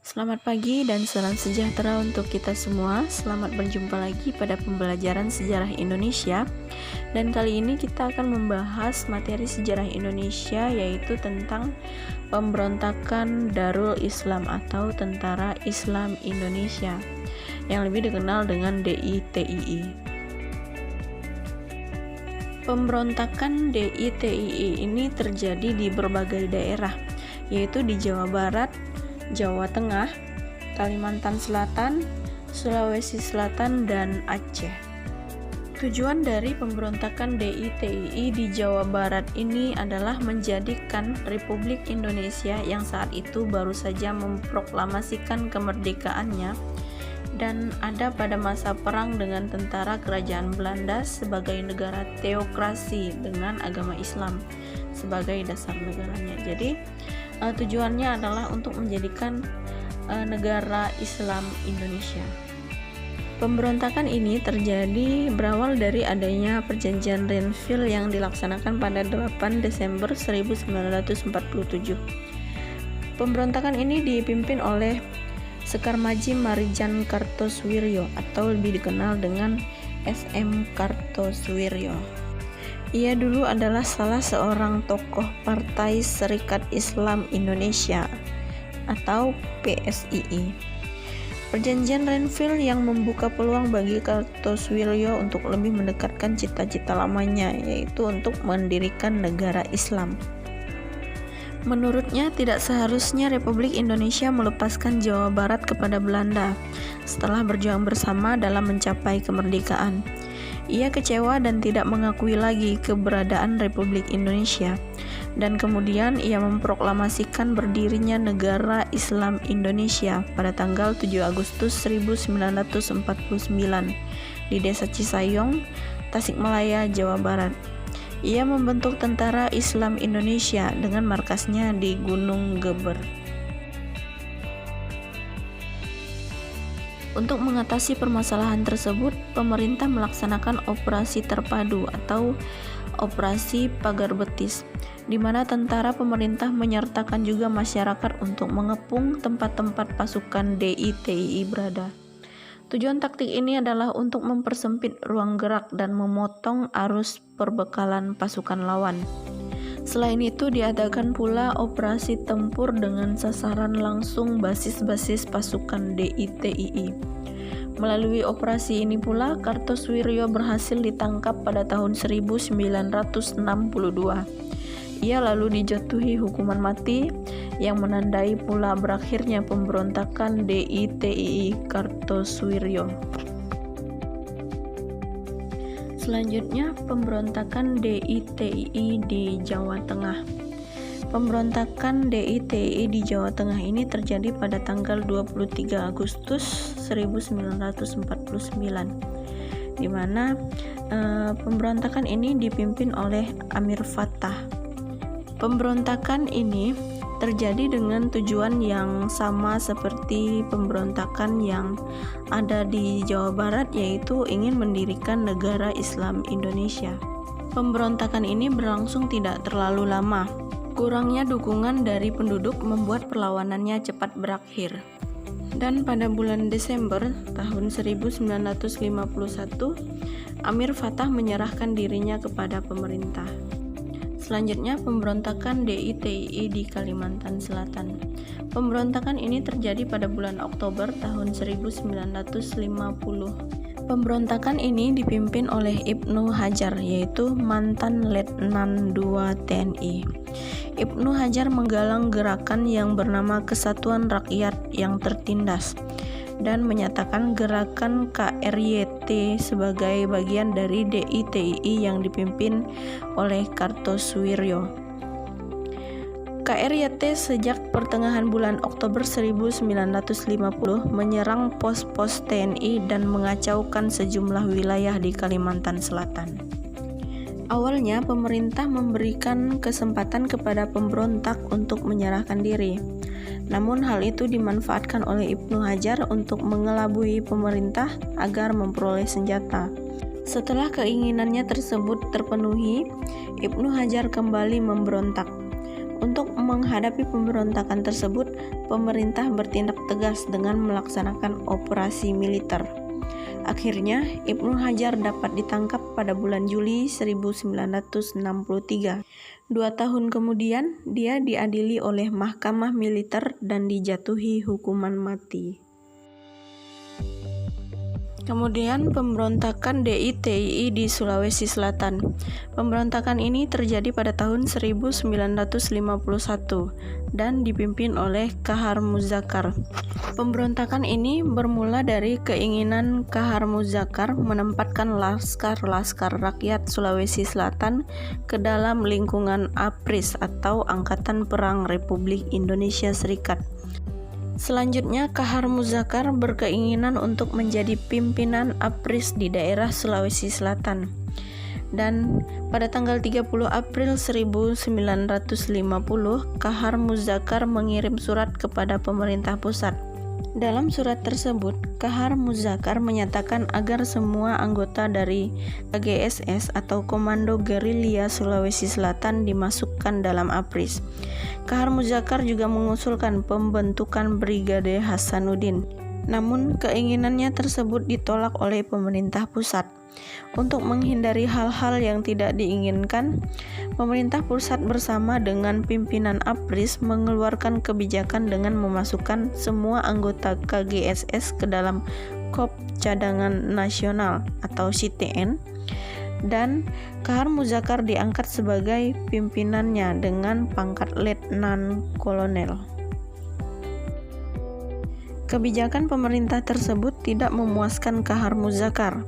Selamat pagi dan salam sejahtera untuk kita semua. Selamat berjumpa lagi pada pembelajaran sejarah Indonesia. Dan kali ini kita akan membahas materi sejarah Indonesia, yaitu tentang pemberontakan Darul Islam atau Tentara Islam Indonesia, yang lebih dikenal dengan DITII. Pemberontakan DITII ini terjadi di berbagai daerah, yaitu di Jawa Barat, Jawa Tengah, Kalimantan Selatan, Sulawesi Selatan, dan Aceh. Tujuan dari pemberontakan DITII di Jawa Barat ini adalah menjadikan Republik Indonesia yang saat itu baru saja memproklamasikan kemerdekaannya dan ada pada masa perang dengan tentara kerajaan Belanda sebagai negara teokrasi dengan agama Islam sebagai dasar negaranya. Jadi tujuannya adalah untuk menjadikan negara Islam Indonesia. Pemberontakan ini berawal dari adanya perjanjian Renville yang dilaksanakan pada 8 Desember 1947. Pemberontakan ini dipimpin oleh Sekar Maji Marijan Kartosoewirjo atau lebih dikenal dengan SM Kartosoewirjo. Ia dulu adalah salah seorang tokoh Partai Serikat Islam Indonesia atau PSII. Perjanjian Renville yang membuka peluang bagi Kartosoewirjo untuk lebih mendekatkan cita-cita lamanya, yaitu untuk mendirikan negara Islam. Menurutnya, tidak seharusnya Republik Indonesia melepaskan Jawa Barat kepada Belanda setelah berjuang bersama dalam mencapai kemerdekaan. Ia kecewa dan tidak mengakui lagi keberadaan Republik Indonesia, dan kemudian ia memproklamasikan berdirinya negara Islam Indonesia pada tanggal 7 Agustus 1949 di Desa Cisayong, Tasikmalaya, Jawa Barat. Ia membentuk Tentara Islam Indonesia dengan markasnya di Gunung Geber. Untuk mengatasi permasalahan tersebut, pemerintah melaksanakan operasi terpadu atau operasi pagar betis, di mana tentara pemerintah menyertakan juga masyarakat untuk mengepung tempat-tempat pasukan DITII berada. Tujuan taktik ini adalah untuk mempersempit ruang gerak dan memotong arus perbekalan pasukan lawan. Selain itu, diadakan pula operasi tempur dengan sasaran langsung basis-basis pasukan DITII. Melalui operasi ini pula, Kartosoewirjo berhasil ditangkap pada tahun 1962. Ia lalu dijatuhi hukuman mati yang menandai pula berakhirnya pemberontakan DITII Kartosoewirjo. Selanjutnya, pemberontakan DITII di Jawa Tengah. Pemberontakan DITII di Jawa Tengah ini terjadi pada tanggal 23 Agustus 1949, di mana pemberontakan ini dipimpin oleh Amir Fattah. Pemberontakan ini terjadi dengan tujuan yang sama seperti pemberontakan yang ada di Jawa Barat, yaitu ingin mendirikan negara Islam Indonesia. Pemberontakan ini berlangsung tidak terlalu lama. Kurangnya dukungan dari penduduk membuat perlawanannya cepat berakhir. Dan pada bulan Desember tahun 1951, Amir Fattah menyerahkan dirinya kepada pemerintah. Selanjutnya, pemberontakan DITII di Kalimantan Selatan. Pemberontakan ini terjadi pada bulan Oktober tahun 1950. Pemberontakan ini dipimpin oleh Ibnu Hajar, yaitu mantan Letnan II TNI. Ibnu Hajar menggalang gerakan yang bernama Kesatuan Rakyat yang Tertindas dan menyatakan gerakan KRYT sebagai bagian dari DITII yang dipimpin oleh Kartosoewirjo. KRYT sejak pertengahan bulan Oktober 1950 menyerang pos-pos TNI dan mengacaukan sejumlah wilayah di Kalimantan Selatan. Awalnya, pemerintah memberikan kesempatan kepada pemberontak untuk menyerahkan diri. Namun hal itu dimanfaatkan oleh Ibnu Hajar untuk mengelabui pemerintah agar memperoleh senjata. Setelah keinginannya tersebut terpenuhi, Ibnu Hajar kembali memberontak. Untuk menghadapi pemberontakan tersebut, pemerintah bertindak tegas dengan melaksanakan operasi militer. Akhirnya, Ibnu Hajar dapat ditangkap pada bulan Juli 1963. 2 tahun kemudian, dia diadili oleh mahkamah militer dan dijatuhi hukuman mati. Kemudian pemberontakan DITII di Sulawesi Selatan. Pemberontakan ini terjadi pada tahun 1951 dan dipimpin oleh Kahar Muzakar. Pemberontakan ini bermula dari keinginan Kahar Muzakar menempatkan laskar-laskar rakyat Sulawesi Selatan ke dalam lingkungan APRIS atau Angkatan Perang Republik Indonesia Serikat. Selanjutnya, Kahar Muzakar berkeinginan untuk menjadi pimpinan APRIS di daerah Sulawesi Selatan. Dan pada tanggal 30 April 1950, Kahar Muzakar mengirim surat kepada pemerintah pusat. Dalam surat tersebut, Kahar Muzakar menyatakan agar semua anggota dari KGSS atau Komando Gerilya Sulawesi Selatan dimasukkan dalam APRIS. Kahar Muzakar juga mengusulkan pembentukan Brigade Hasanuddin. Namun, keinginannya tersebut ditolak oleh pemerintah pusat. Untuk menghindari hal-hal yang tidak diinginkan, pemerintah pusat bersama dengan pimpinan APRIS mengeluarkan kebijakan dengan memasukkan semua anggota KGSS ke dalam Korps Cadangan Nasional atau CTN, dan Kahar Muzakar diangkat sebagai pimpinannya dengan pangkat Letnan Kolonel. Kebijakan pemerintah tersebut tidak memuaskan Kahar Muzakar.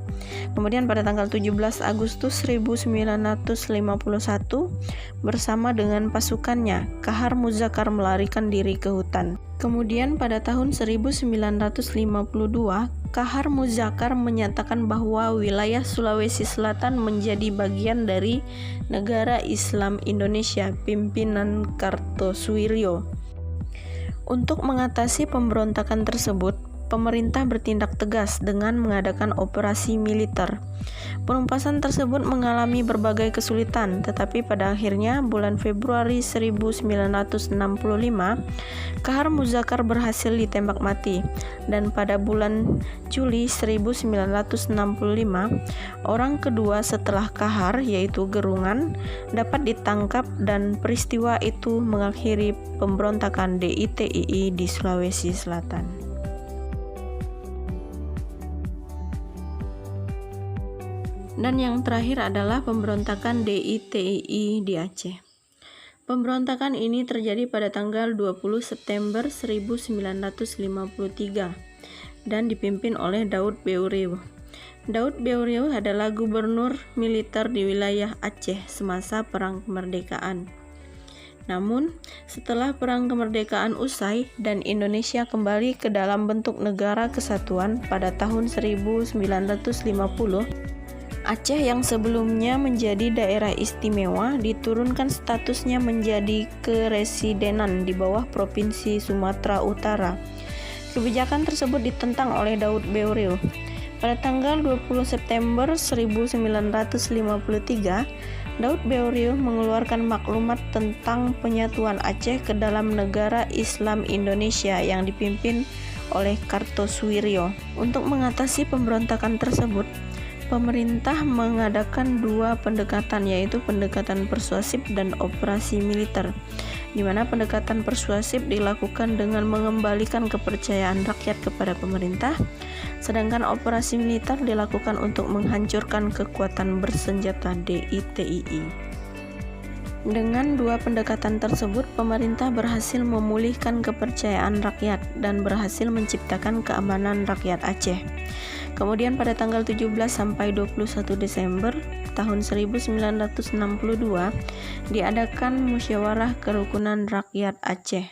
Kemudian pada tanggal 17 Agustus 1951, bersama dengan pasukannya, Kahar Muzakar melarikan diri ke hutan. Kemudian pada tahun 1952, Kahar Muzakar menyatakan bahwa wilayah Sulawesi Selatan menjadi bagian dari negara Islam Indonesia, pimpinan Kartosuwiryo. Untuk mengatasi pemberontakan tersebut, pemerintah bertindak tegas dengan mengadakan operasi militer. Penumpasan tersebut mengalami berbagai kesulitan, tetapi pada akhirnya bulan Februari 1965, Kahar Muzakar berhasil ditembak mati, dan pada bulan Juli 1965, orang kedua setelah Kahar, yaitu Gerungan, dapat ditangkap, dan peristiwa itu mengakhiri pemberontakan DITII di Sulawesi Selatan. Dan yang terakhir adalah pemberontakan DITII di Aceh. Pemberontakan ini terjadi pada tanggal 20 September 1953 dan dipimpin oleh Daud Beureu. Daud Beureu adalah gubernur militer di wilayah Aceh semasa Perang Kemerdekaan. Namun, setelah Perang Kemerdekaan usai dan Indonesia kembali ke dalam bentuk negara kesatuan pada tahun 1950, Aceh yang sebelumnya menjadi daerah istimewa diturunkan statusnya menjadi keresidenan di bawah Provinsi Sumatera Utara. Kebijakan tersebut ditentang oleh Daud Beureu. Pada tanggal 20 September 1953, Daud Beureu mengeluarkan maklumat tentang penyatuan Aceh ke dalam negara Islam Indonesia yang dipimpin oleh Kartosuwiryo. Untuk mengatasi pemberontakan tersebut, pemerintah mengadakan dua pendekatan, yaitu pendekatan persuasif dan operasi militer, di mana pendekatan persuasif dilakukan dengan mengembalikan kepercayaan rakyat kepada pemerintah, sedangkan operasi militer dilakukan untuk menghancurkan kekuatan bersenjata DITII. Dengan dua pendekatan tersebut, pemerintah berhasil memulihkan kepercayaan rakyat dan berhasil menciptakan keamanan rakyat Aceh. Kemudian pada tanggal 17 sampai 21 Desember tahun 1962 diadakan musyawarah kerukunan rakyat Aceh.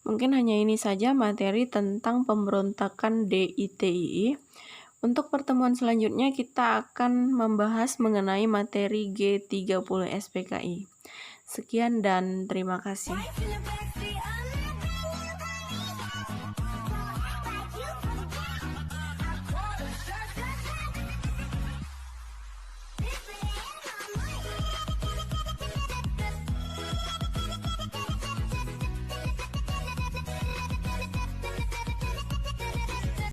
Mungkin hanya ini saja materi tentang pemberontakan DITII. Untuk pertemuan selanjutnya kita akan membahas mengenai materi G30 SPKI. Sekian dan terima kasih.